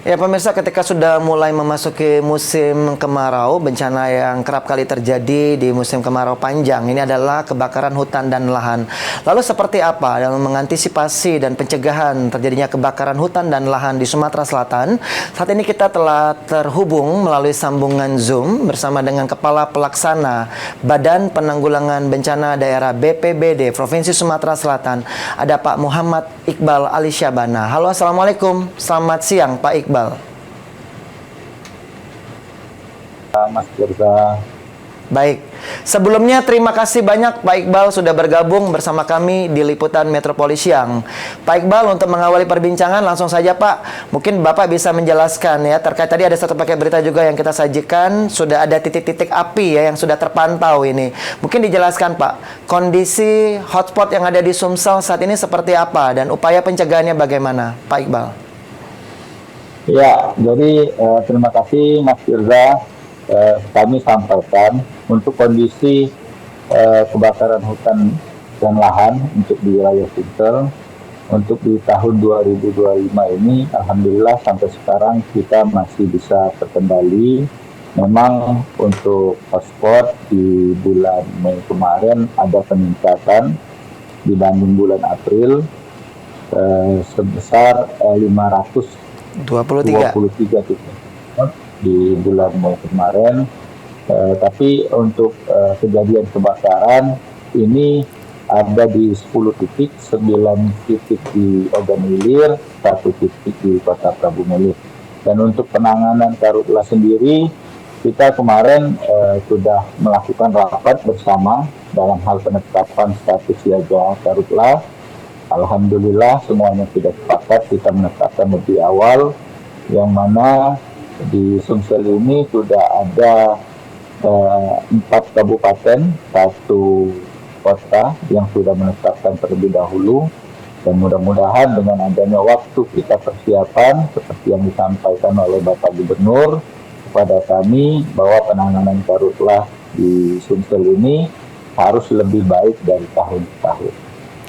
Ya pemirsa, ketika sudah mulai memasuki musim kemarau, bencana yang kerap kali terjadi di musim kemarau panjang ini adalah kebakaran hutan dan lahan. Lalu seperti apa dalam mengantisipasi dan pencegahan terjadinya kebakaran hutan dan lahan di Sumatera Selatan? Saat ini kita telah terhubung melalui sambungan Zoom bersama dengan Kepala Pelaksana Badan Penanggulangan Bencana Daerah BPBD Provinsi Sumatera Selatan, ada Pak Muhammad Iqbal Alisyabana. Halo, Assalamualaikum. Selamat siang Pak Iqbal. Mas Firza. Baik, sebelumnya terima kasih banyak Pak Iqbal sudah bergabung bersama kami di Liputan Metropolis Siang. Pak Iqbal, untuk mengawali perbincangan langsung saja Pak, mungkin Bapak bisa menjelaskan ya, terkait tadi ada satu paket berita juga yang kita sajikan, sudah ada titik-titik api ya yang sudah terpantau ini. Mungkin dijelaskan Pak, kondisi hotspot yang ada di Sumsel saat ini seperti apa dan upaya pencegahannya bagaimana Pak Iqbal? Ya, jadi terima kasih Mas Firza. Kami sampaikan untuk kondisi kebakaran hutan dan lahan untuk di wilayah Sumsel untuk di tahun 2025 ini, alhamdulillah sampai sekarang kita masih bisa terkendali. Memang untuk hotspot di bulan Mei kemarin ada peningkatan dibanding bulan April sebesar 23. 523 titik di bulan Mei kemarin. Tapi untuk kejadian kebakaran ini ada di 10 titik, 9 titik di Ogan Ilir, 1 titik di Kota Prabu Mulih. Dan untuk penanganan karhutlah sendiri, kita kemarin sudah melakukan rapat bersama dalam hal penetapan status siaga karhutlah. Alhamdulillah semuanya sudah sepakat, kita menetapkan lebih awal, yang mana di Sumsel ini sudah ada 4 kabupaten, 1 kota yang sudah menetapkan terlebih dahulu. Dan mudah-mudahan dengan adanya waktu kita persiapan seperti yang disampaikan oleh Bapak Gubernur kepada kami, bahwa penanganan karhutlah di Sumsel ini harus lebih baik dari tahun ke tahun.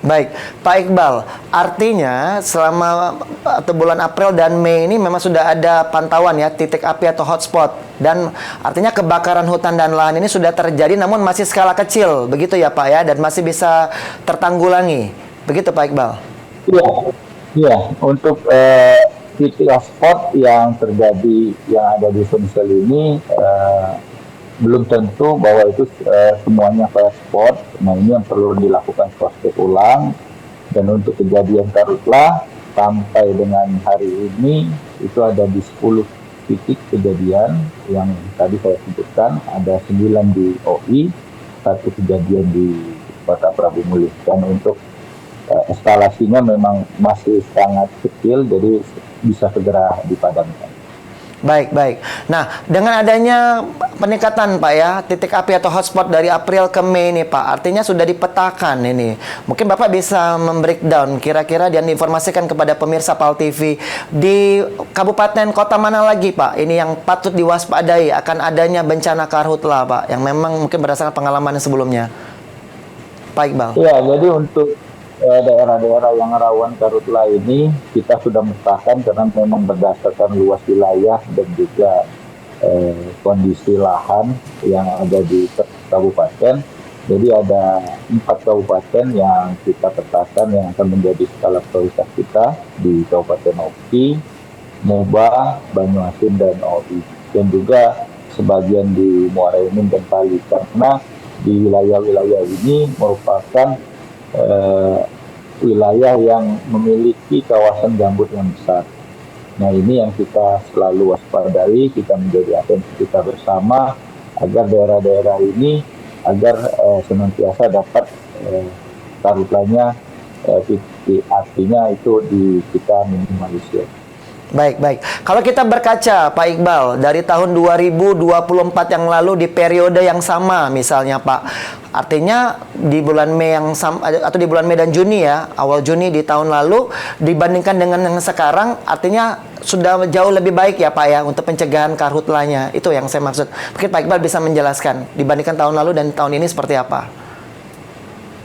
Baik, Pak Iqbal, artinya selama atau bulan April dan Mei ini memang sudah ada pantauan ya titik api atau hotspot, dan artinya kebakaran hutan dan lahan ini sudah terjadi namun masih skala kecil, begitu ya Pak ya, dan masih bisa tertanggulangi, begitu Pak Iqbal? Iya, iya. Untuk titik hotspot yang terjadi yang ada di Sumsel ini belum tentu bahwa itu semuanya hotspot. Nah, ini yang perlu dilakukan cross-check ulang. Dan untuk kejadian karhutlah sampai dengan hari ini itu ada di 10 titik kejadian yang tadi saya sebutkan, ada 9 di OI, 1 kejadian di Kota Prabu Mulih. Dan untuk eskalasinya memang masih sangat kecil, jadi bisa segera dipadamkan. Baik, baik. Nah, dengan adanya peningkatan Pak ya, titik api atau hotspot dari April ke Mei ini Pak, artinya sudah dipetakan ini. Mungkin Bapak bisa membreakdown kira-kira dan diinformasikan kepada pemirsa PAL TV, di kabupaten kota mana lagi Pak, ini yang patut diwaspadai akan adanya bencana karhutlah Pak, yang memang mungkin berdasarkan pengalaman sebelumnya. Pak Iqbal. Ya, jadi untuk daerah-daerah yang rawan karhutlah ini kita sudah memetakan karena memang berdasarkan luas wilayah dan juga kondisi lahan yang ada di kabupaten. Jadi ada 4 kabupaten yang kita petakan yang akan menjadi skala prioritas kita di Kabupaten Oki, Moba, Banyuasin, dan OI. Dan juga sebagian di Muara Enim dan Pali, karena di wilayah-wilayah ini merupakan wilayah yang memiliki kawasan gambut yang besar. Nah, ini yang kita selalu waspadai, kita menjadi atensi kita bersama agar daerah-daerah ini agar senantiasa dapat karhutlahnya titik apinya itu kita minimalisir. Baik, baik. Kalau kita berkaca, Pak Iqbal, dari tahun 2024 yang lalu di periode yang sama misalnya Pak, artinya di bulan Mei yang sama, atau di bulan Mei dan Juni ya, awal Juni di tahun lalu, dibandingkan dengan yang sekarang, artinya sudah jauh lebih baik ya Pak ya, untuk pencegahan karhutlahnya. Itu yang saya maksud. Mungkin Pak Iqbal bisa menjelaskan, dibandingkan tahun lalu dan tahun ini seperti apa?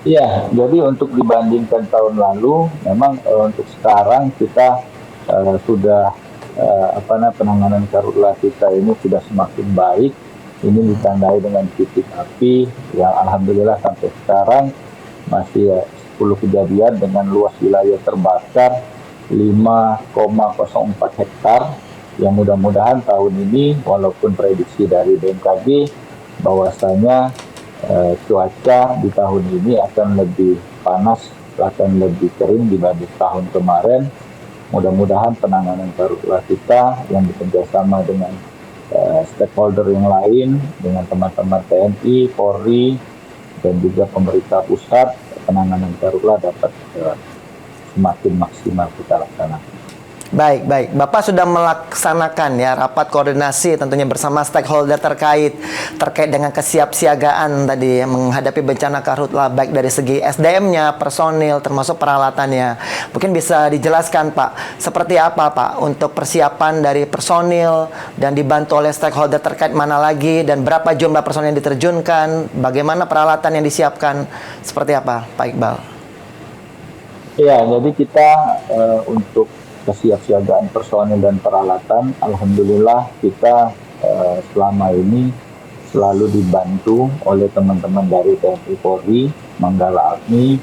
Iya, jadi untuk dibandingkan tahun lalu, memang untuk sekarang kita sudah penanganan karhutla kita ini sudah semakin baik. Ini ditandai dengan titik api yang alhamdulillah sampai sekarang masih 10 kejadian dengan luas wilayah terbakar 5,04 hektar, yang mudah-mudahan tahun ini walaupun prediksi dari BMKG bahwasanya cuaca di tahun ini akan lebih panas, akan lebih kering dibanding tahun kemarin. Mudah-mudahan penanganan karhutla kita yang bekerjasama dengan stakeholder yang lain, dengan teman-teman TNI, Polri, dan juga pemerintah pusat, penanganan karhutla dapat semakin maksimal kita laksanakan. Baik, baik. Bapak sudah melaksanakan ya rapat koordinasi tentunya bersama stakeholder terkait dengan kesiapsiagaan tadi ya, menghadapi bencana karhutla baik dari segi SDM-nya, personil, termasuk peralatannya. Mungkin bisa dijelaskan Pak, seperti apa Pak untuk persiapan dari personil dan dibantu oleh stakeholder terkait mana lagi dan berapa jumlah personil yang diterjunkan, bagaimana peralatan yang disiapkan, seperti apa Pak Iqbal? Ya, jadi kita untuk kesiapsiagaan personil dan peralatan, alhamdulillah kita selama ini selalu dibantu oleh teman-teman dari TNI Polri, Manggala Agni,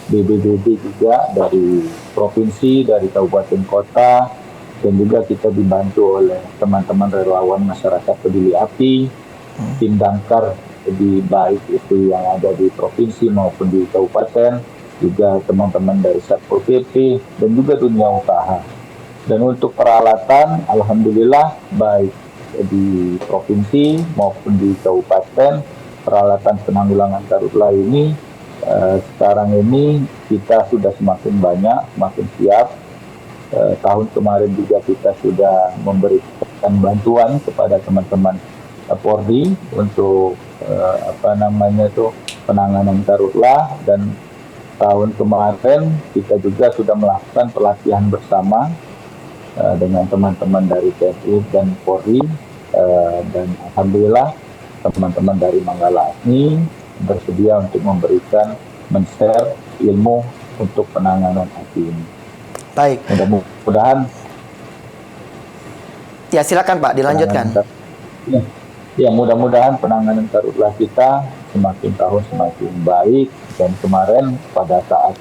BPBD juga dari provinsi, dari kabupaten kota, dan juga kita dibantu oleh teman-teman relawan masyarakat peduli api, tim damkar di baik itu yang ada di provinsi maupun di kabupaten, juga teman-teman dari Satpol PP, dan juga dunia usaha. Dan untuk peralatan, alhamdulillah baik di provinsi maupun di kabupaten, peralatan penanggulangan karhutla ini sekarang ini kita sudah semakin banyak, semakin siap. Tahun kemarin juga kita sudah memberikan bantuan kepada teman-teman Polri untuk penanganan karhutla, dan tahun kemarin kita juga sudah melakukan pelatihan bersama dengan teman-teman dari TNI dan Polri, dan alhamdulillah teman-teman dari Manggala Agni bersedia untuk men-share ilmu untuk penanganan api ini. Baik. Mudah-mudahan. Ya silakan Pak, dilanjutkan. Ya, mudah-mudahan penanganan karhutla kita semakin tahun semakin baik. Dan kemarin pada saat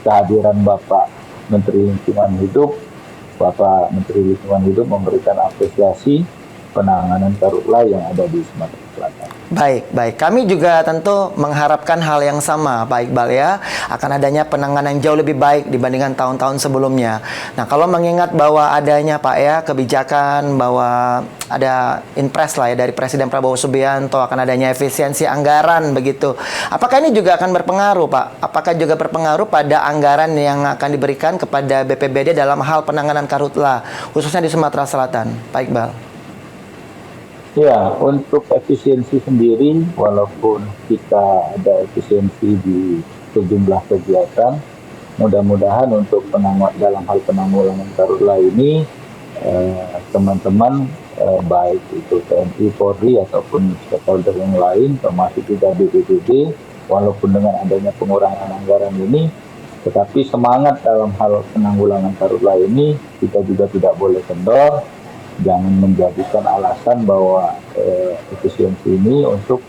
kehadiran Bapak Menteri Lingkungan Hidup, Bapak Menteri Lingkungan Hidup memberikan apresiasi penanganan karhutla yang ada di Sumatera Selatan. Baik, baik. Kami juga tentu mengharapkan hal yang sama, Pak Iqbal ya, akan adanya penanganan yang jauh lebih baik dibandingkan tahun-tahun sebelumnya. Nah, kalau mengingat bahwa adanya Pak ya kebijakan bahwa ada impres lah ya dari Presiden Prabowo Subianto akan adanya efisiensi anggaran begitu. Apakah ini juga akan berpengaruh, Pak? Apakah juga berpengaruh pada anggaran yang akan diberikan kepada BPBD dalam hal penanganan karhutla, khususnya di Sumatera Selatan, Pak Iqbal? Ya, untuk efisiensi sendiri, walaupun kita ada efisiensi di sejumlah kegiatan, mudah-mudahan untuk dalam hal penanggulangan karhutla ini, teman-teman baik itu TNI, Polri ataupun stakeholder yang lain, termasuk juga BPBD, walaupun dengan adanya pengurangan anggaran ini, tetapi semangat dalam hal penanggulangan karhutla ini kita juga tidak boleh kendor. Jangan menjadikan alasan bahwa efisiensi ini untuk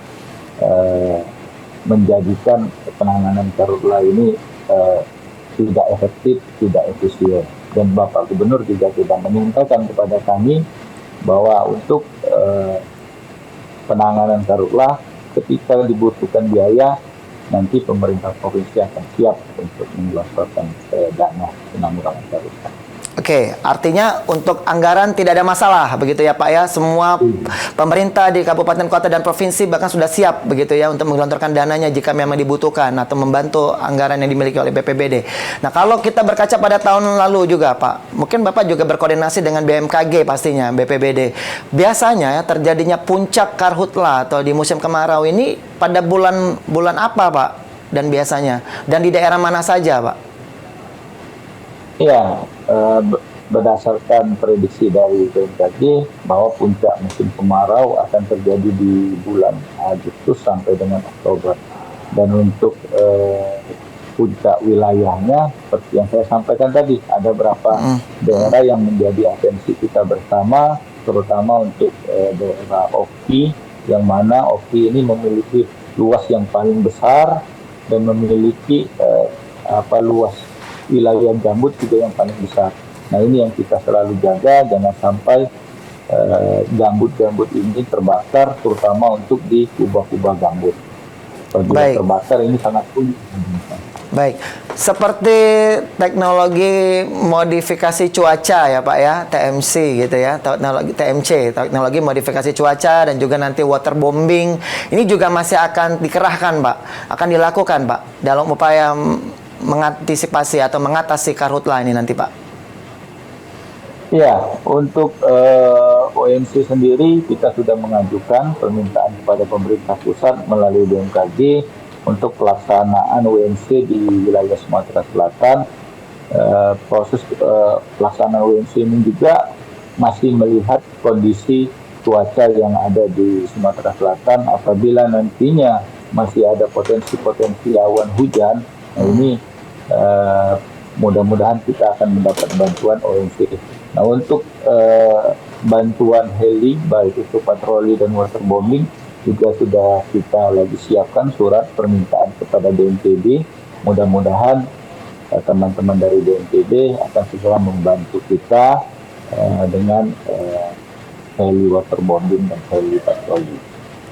menjadikan penanganan karhutla ini tidak efektif, tidak efisien. Dan Bapak Gubernur juga sudah menyampaikan kepada kami bahwa untuk penanganan karhutla ketika dibutuhkan biaya, nanti pemerintah provinsi akan siap untuk menggelontorkan dana penanggulangan karhutla. Oke, artinya untuk anggaran tidak ada masalah begitu ya Pak ya. Semua pemerintah di kabupaten, kota, dan provinsi bahkan sudah siap begitu ya untuk menggelontorkan dananya jika memang dibutuhkan atau membantu anggaran yang dimiliki oleh BPBD. Nah, kalau kita berkaca pada tahun lalu juga Pak, mungkin Bapak juga berkoordinasi dengan BMKG pastinya, BPBD. Biasanya ya, terjadinya puncak karhutla atau di musim kemarau ini pada bulan apa Pak? Dan biasanya, dan di daerah mana saja Pak? Ya, berdasarkan prediksi dari BMKG bahwa puncak musim kemarau akan terjadi di bulan Agustus sampai dengan Oktober. Dan untuk puncak wilayahnya seperti yang saya sampaikan tadi, ada berapa daerah yang menjadi atensi kita bersama, terutama untuk daerah Oki, yang mana Oki ini memiliki luas yang paling besar dan memiliki luas wilayah gambut juga yang paling besar. Nah, ini yang kita selalu jaga, jangan sampai gambut-gambut ini terbakar, terutama untuk di kubah-kubah gambut. Apabila terbakar ini sangat sulit. Baik, seperti teknologi modifikasi cuaca ya Pak ya, TMC gitu ya, teknologi TMC, teknologi modifikasi cuaca, dan juga nanti waterbombing, ini juga masih akan dikerahkan Pak, akan dilakukan Pak, dalam upaya mengantisipasi atau mengatasi karhutla ini nanti Pak. Ya, untuk ONC sendiri kita sudah mengajukan permintaan kepada pemerintah pusat melalui BMKG untuk pelaksanaan ONC di wilayah Sumatera Selatan. Proses pelaksanaan ONC ini juga masih melihat kondisi cuaca yang ada di Sumatera Selatan. Apabila nantinya masih ada potensi-potensi awan hujan, nah ini mudah-mudahan kita akan mendapat bantuan ONC. Nah, untuk bantuan heli, baik itu patroli dan waterbombing, juga sudah kita lagi siapkan surat permintaan kepada BNPB. Mudah-mudahan teman-teman dari BNPB akan segera membantu kita dengan heli waterbombing dan heli patroli.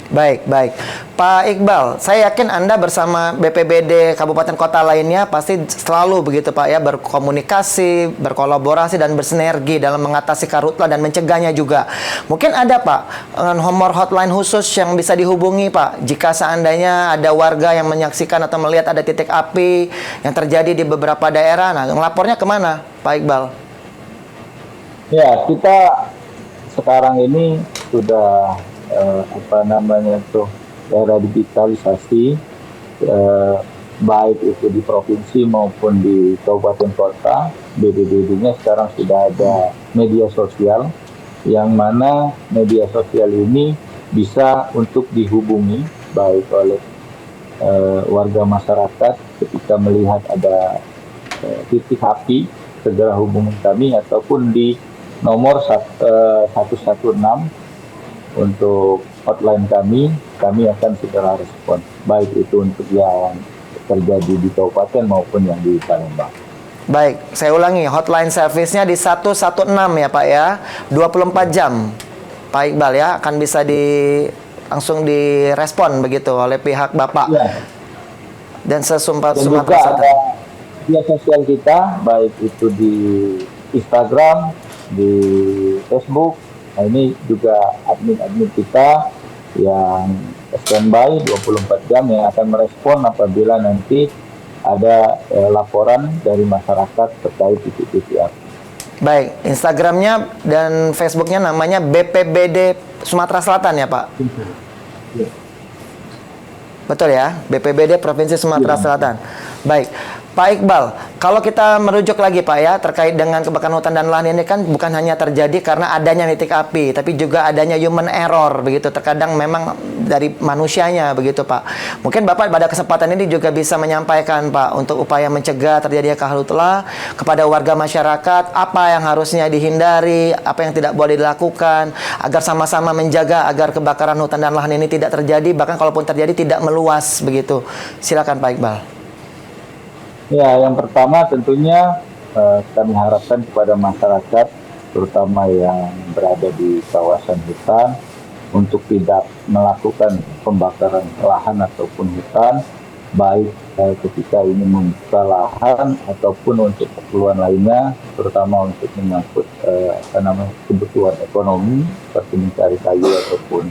Baik, baik. Pak Iqbal, saya yakin Anda bersama BPBD kabupaten kota lainnya pasti selalu begitu Pak ya, berkomunikasi, berkolaborasi, dan bersinergi dalam mengatasi karhutla dan mencegahnya juga. Mungkin ada Pak nomor hotline khusus yang bisa dihubungi Pak jika seandainya ada warga yang menyaksikan atau melihat ada titik api yang terjadi di beberapa daerah. Nah, ngelapornya kemana Pak Iqbal? Ya, kita sekarang ini sudah era digitalisasi, baik itu di provinsi maupun di kabupaten kota. BPBD-nya sekarang sudah ada media sosial, yang mana media sosial ini bisa untuk dihubungi baik oleh warga masyarakat ketika melihat ada titik api, segera hubungi kami, ataupun di nomor 116 untuk hotline kami akan segera respon, baik itu untuk yang terjadi di kabupaten maupun yang di Palembang. Baik, saya ulangi, hotline service-nya di 116 ya Pak ya, 24 jam Pak Iqbal ya, akan bisa langsung direspon begitu oleh pihak Bapak ya. Dan Sumatera Selatan. Ada media sosial kita, baik itu di Instagram, di Facebook. Nah, ini juga admin-admin kita yang standby 24 jam yang akan merespon apabila nanti ada laporan dari masyarakat terkait titik-titik api. Baik, Instagramnya dan Facebooknya namanya BPBD Sumatera Selatan ya Pak? Ya. Betul ya, BPBD Provinsi Sumatera Selatan. Baik, Pak Iqbal, kalau kita merujuk lagi Pak ya, terkait dengan kebakaran hutan dan lahan ini kan bukan hanya terjadi karena adanya titik api, tapi juga adanya human error begitu. Terkadang memang dari manusianya begitu Pak. Mungkin Bapak pada kesempatan ini juga bisa menyampaikan Pak untuk upaya mencegah terjadinya karhutla kepada warga masyarakat, apa yang harusnya dihindari, apa yang tidak boleh dilakukan agar sama-sama menjaga agar kebakaran hutan dan lahan ini tidak terjadi, bahkan kalaupun terjadi tidak meluas begitu. Silakan Pak Iqbal. Ya, yang pertama tentunya kami harapkan kepada masyarakat, terutama yang berada di kawasan hutan, untuk tidak melakukan pembakaran lahan ataupun hutan, baik ketika ini membuka lahan ataupun untuk keperluan lainnya, terutama untuk menyangkut kebutuhan ekonomi seperti mencari kayu ataupun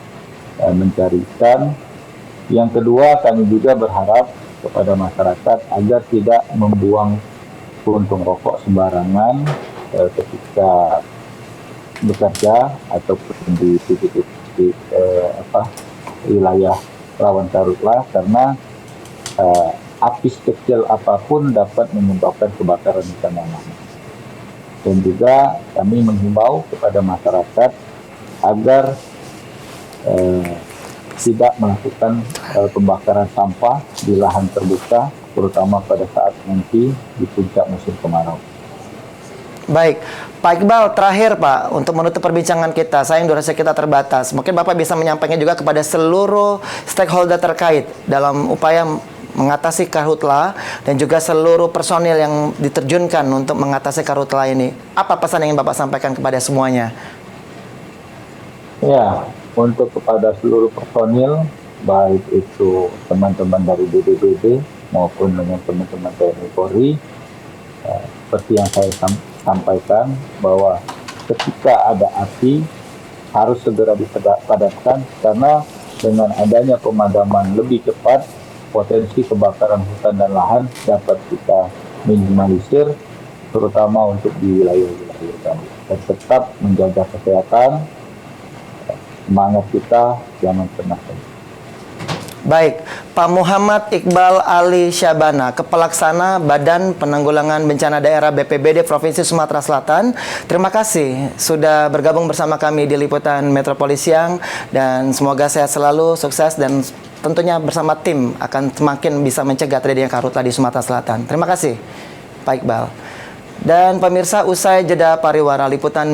mencari ikan. Yang kedua, kami juga berharap kepada masyarakat agar tidak membuang puntung rokok sembarangan ketika bekerja ataupun di titik-titik wilayah rawan karhutla, karena api kecil apapun dapat menyebabkan kebakaran hutan dan lahan. Dan juga kami menghimbau kepada masyarakat agar tidak melakukan pembakaran sampah di lahan terbuka, terutama pada saat nanti di puncak musim kemarau. Baik, Pak Iqbal, terakhir Pak, untuk menutup perbincangan kita, sayang durasi kita terbatas. Mungkin Bapak bisa menyampaikan juga kepada seluruh stakeholder terkait dalam upaya mengatasi karhutla dan juga seluruh personil yang diterjunkan untuk mengatasi karhutla ini. Apa pesan yang ingin Bapak sampaikan kepada semuanya? Ya, untuk kepada seluruh personil, baik itu teman-teman dari BPBD maupun dengan teman-teman TNI Polri, seperti yang saya sampaikan bahwa ketika ada api harus segera dipadamkan, karena dengan adanya pemadaman lebih cepat potensi kebakaran hutan dan lahan dapat kita minimalisir, terutama untuk di wilayah-wilayah kami. Dan tetap menjaga kesehatan, semangat kita jangan pernah. Baik, Pak Muhammad Iqbal Ali Syabana, Kepelaksana Badan Penanggulangan Bencana Daerah BPBD Provinsi Sumatera Selatan. Terima kasih sudah bergabung bersama kami di Liputan Metropolis Siang, dan semoga sehat selalu, sukses, dan tentunya bersama tim akan semakin bisa mencegah terjadinya karhutla di Sumatera Selatan. Terima kasih, Pak Iqbal. Dan pemirsa, usai jeda pariwara Liputan